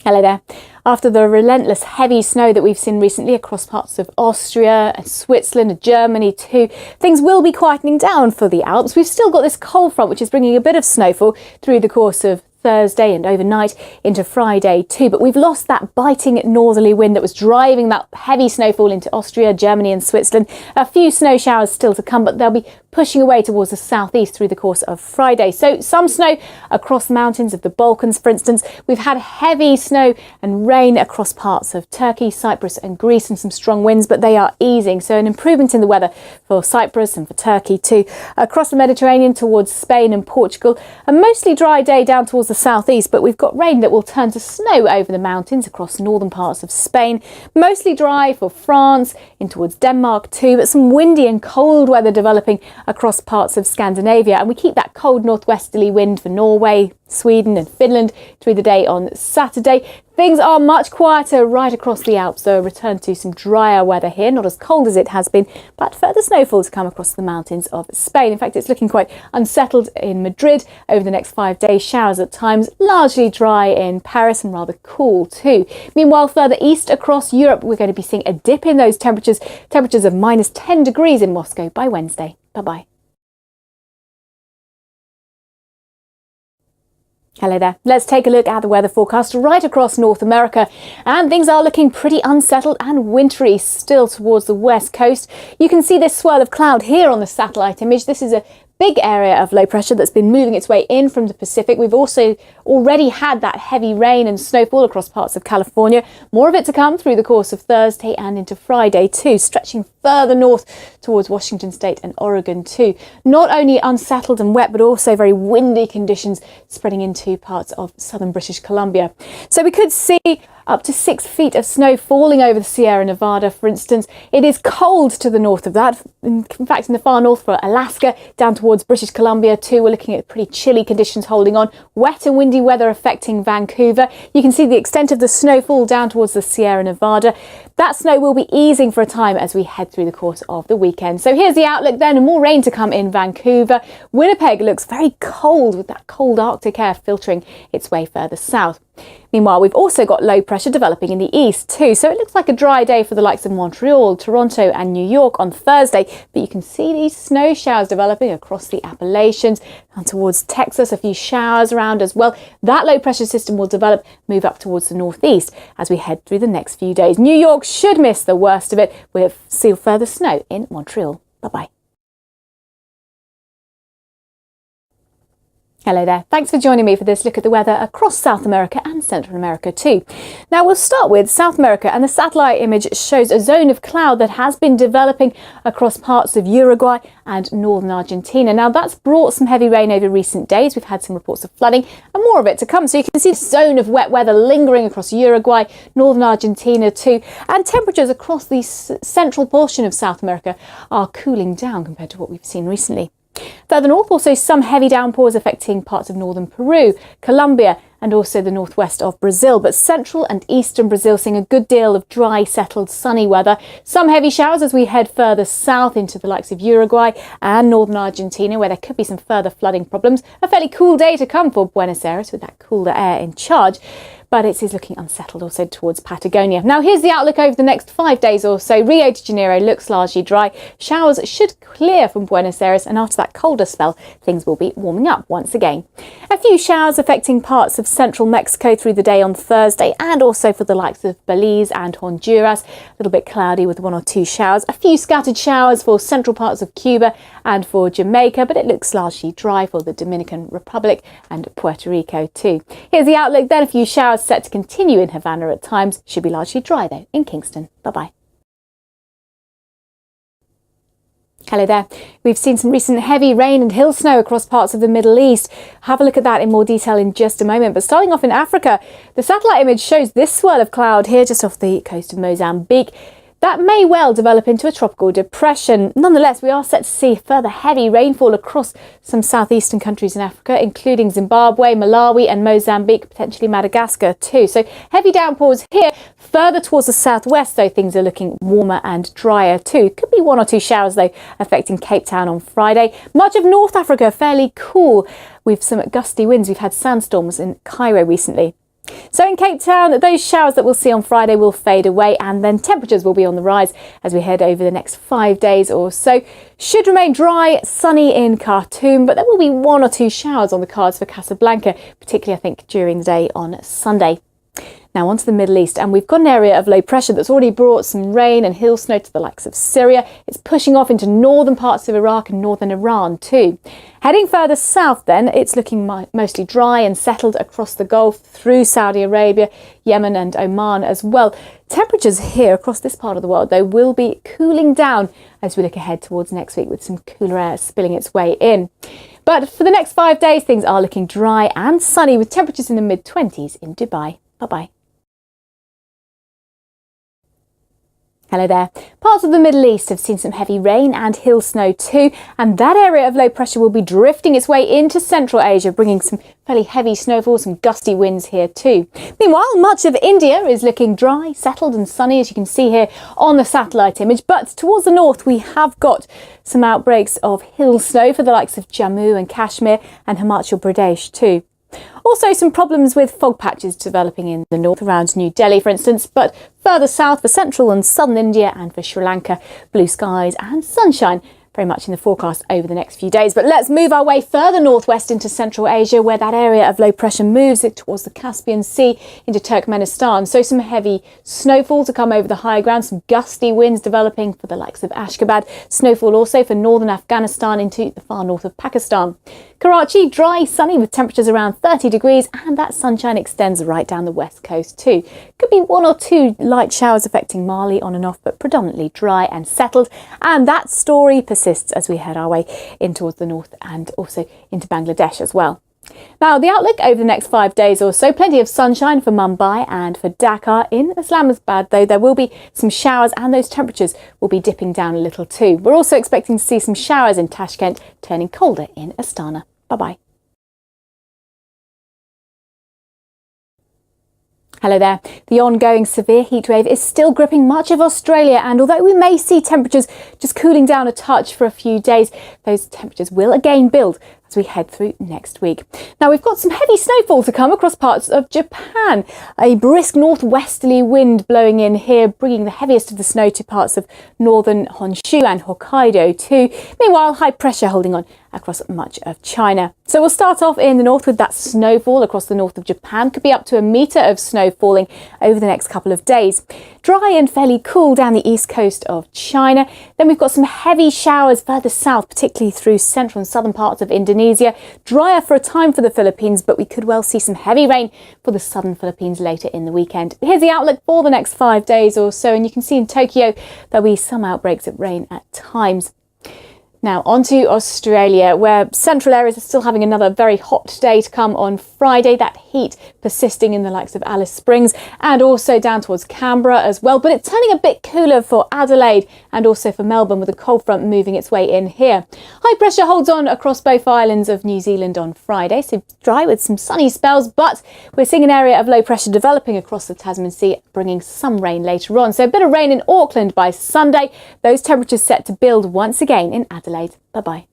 Hello there. After the relentless heavy snow that we've seen recently across parts of Austria and Switzerland and Germany too, things will be quietening down for the Alps. We've still got this cold front which is bringing a bit of snowfall through the course of Thursday and overnight into Friday too, but we've lost that biting northerly wind that was driving that heavy snowfall into Austria, Germany and Switzerland. A few snow showers still to come, but they'll be pushing away towards the southeast through the course of Friday. So some snow across the mountains of the Balkans, for instance. We've had heavy snow and rain across parts of Turkey, Cyprus and Greece, and some strong winds, but they are easing. So an improvement in the weather for Cyprus and for Turkey too. Across the Mediterranean towards Spain and Portugal, a mostly dry day down towards the southeast, but we've got rain that will turn to snow over the mountains across northern parts of Spain. Mostly dry for France, in towards Denmark too, but some windy and cold weather developing across parts of Scandinavia, and we keep that cold northwesterly wind for Norway, Sweden and Finland through the day on Saturday. Things are much quieter right across the Alps, so a return to some drier weather here, not as cold as it has been, but further snowfall to come across the mountains of Spain. In fact, it's looking quite unsettled in Madrid over the next 5 days. Showers at times, largely dry in Paris and rather cool too. Meanwhile, further east across Europe, we're going to be seeing a dip in those temperatures of minus 10 degrees in Moscow by Wednesday. Bye-bye. Hello there. Let's take a look at the weather forecast right across North America, and things are looking pretty unsettled and wintry still towards the west coast. You can see this swirl of cloud here on the satellite image. This is a big area of low pressure that's been moving its way in from the Pacific. We've also already had that heavy rain and snowfall across parts of California. More of it to come through the course of Thursday and into Friday too, stretching further north towards Washington State and Oregon too. Not only unsettled and wet, but also very windy conditions spreading into parts of southern British Columbia. So we could see up to 6 feet of snow falling over the Sierra Nevada, for instance. It is cold to the north of that. In fact, in the far north for Alaska, down towards British Columbia too, we're looking at pretty chilly conditions holding on. Wet and windy weather affecting Vancouver. You can see the extent of the snowfall down towards the Sierra Nevada. That snow will be easing for a time as we head through the course of the weekend. So here's the outlook then, and more rain to come in Vancouver. Winnipeg looks very cold with that cold Arctic air filtering its way further south. Meanwhile, we've also got low pressure developing in the east too, so it looks like a dry day for the likes of Montreal, Toronto and New York on Thursday, but you can see these snow showers developing across the Appalachians and towards Texas, a few showers around as well. That low pressure system will develop, move up towards the northeast as we head through the next few days. New York should miss the worst of it. We'll see further snow in Montreal. Bye-bye. Hello there. Thanks for joining me for this look at the weather across South America and Central America too. Now we'll start with South America, and the satellite image shows a zone of cloud that has been developing across parts of Uruguay and northern Argentina. Now that's brought some heavy rain over recent days. We've had some reports of flooding and more of it to come. So you can see a zone of wet weather lingering across Uruguay, northern Argentina too, and temperatures across the central portion of South America are cooling down compared to what we've seen recently. Further north, also some heavy downpours affecting parts of northern Peru, Colombia and also the northwest of Brazil. But central and eastern Brazil seeing a good deal of dry, settled, sunny weather. Some heavy showers as we head further south into the likes of Uruguay and northern Argentina, where there could be some further flooding problems. A fairly cool day to come for Buenos Aires with that cooler air in charge. But it is looking unsettled also towards Patagonia. Now here's the outlook over the next 5 days or so. Rio de Janeiro looks largely dry. Showers should clear from Buenos Aires, and after that colder spell, things will be warming up once again. A few showers affecting parts of central Mexico through the day on Thursday, and also for the likes of Belize and Honduras. A little bit cloudy with 1 or 2 showers. A few scattered showers for central parts of Cuba and for Jamaica, but it looks largely dry for the Dominican Republic and Puerto Rico too. Here's the outlook then. A few showers set to continue in Havana at times. Should be largely dry though in Kingston. Bye-bye. Hello there. We've seen some recent heavy rain and hill snow across parts of the Middle East. Have a look at that in more detail in just a moment. But starting off in Africa, the satellite image shows this swirl of cloud here just off the coast of Mozambique. That may well develop into a tropical depression. Nonetheless, we are set to see further heavy rainfall across some southeastern countries in Africa, including Zimbabwe, Malawi and Mozambique, potentially Madagascar too. So heavy downpours here. Further towards the southwest, though, things are looking warmer and drier too. Could be 1 or 2 showers, though, affecting Cape Town on Friday. Much of North Africa fairly cool with some gusty winds. We've had sandstorms in Cairo recently. So in Cape Town, those showers that we'll see on Friday will fade away, and then temperatures will be on the rise as we head over the next 5 days or so. Should remain dry, sunny in Khartoum, but there will be 1 or 2 showers on the cards for Casablanca, particularly I think during the day on Sunday. Now on to the Middle East, and we've got an area of low pressure that's already brought some rain and hail snow to the likes of Syria. It's pushing off into northern parts of Iraq and northern Iran too. Heading further south then, it's looking mostly dry and settled across the Gulf, through Saudi Arabia, Yemen and Oman as well. Temperatures here across this part of the world, though, will be cooling down as we look ahead towards next week, with some cooler air spilling its way in. But for the next 5 days, things are looking dry and sunny, with temperatures in the mid-20s in Dubai. Bye-bye. Hello there. Parts of the Middle East have seen some heavy rain and hail snow too, and that area of low pressure will be drifting its way into Central Asia, bringing some fairly heavy snowfall, some gusty winds here too. Meanwhile, much of India is looking dry, settled and sunny, as you can see here on the satellite image, but towards the north we have got some outbreaks of hail snow for the likes of Jammu and Kashmir and Himachal Pradesh too. Also some problems with fog patches developing in the north around New Delhi, for instance, but further south for central and southern India and for Sri Lanka, blue skies and sunshine very much in the forecast over the next few days. But let's move our way further northwest into Central Asia, where that area of low pressure moves it towards the Caspian Sea into Turkmenistan. So some heavy snowfall to come over the high ground, some gusty winds developing for the likes of Ashgabat, snowfall also for northern Afghanistan into the far north of Pakistan. Karachi, dry, sunny with temperatures around 30 degrees, and that sunshine extends right down the west coast too. Could be 1 or 2 light showers affecting Mali on and off, but predominantly dry and settled. And that story persists as we head our way in towards the north and also into Bangladesh as well. Now, the outlook over the next 5 days or so, plenty of sunshine for Mumbai and for Dhaka. In Islamabad, though, there will be some showers and those temperatures will be dipping down a little too. We're also expecting to see some showers in Tashkent, turning colder in Astana. Bye-bye. Hello there. The ongoing severe heatwave is still gripping much of Australia, and although we may see temperatures just cooling down a touch for a few days, those temperatures will again build as we head through next week. Now, we've got some heavy snowfall to come across parts of Japan. A brisk northwesterly wind blowing in here, bringing the heaviest of the snow to parts of northern Honshu and Hokkaido too. Meanwhile, high pressure holding on across much of China. So we'll start off in the north with that snowfall across the north of Japan. Could be up to a metre of snow falling over the next couple of days. Dry and fairly cool down the east coast of China. Then we've got some heavy showers further south, particularly through central and southern parts of Indonesia. Drier for a time for the Philippines, but we could well see some heavy rain for the southern Philippines later in the weekend. Here's the outlook for the next 5 days or so, and you can see in Tokyo there'll be some outbreaks of rain at times. Now on to Australia, where central areas are still having another very hot day to come on Friday. That heat persisting in the likes of Alice Springs and also down towards Canberra as well. But it's turning a bit cooler for Adelaide and also for Melbourne, with a cold front moving its way in here. High pressure holds on across both islands of New Zealand on Friday, so dry with some sunny spells, but we're seeing an area of low pressure developing across the Tasman Sea, bringing some rain later on. So a bit of rain in Auckland by Sunday. Those temperatures set to build once again in Adelaide. Bye-bye.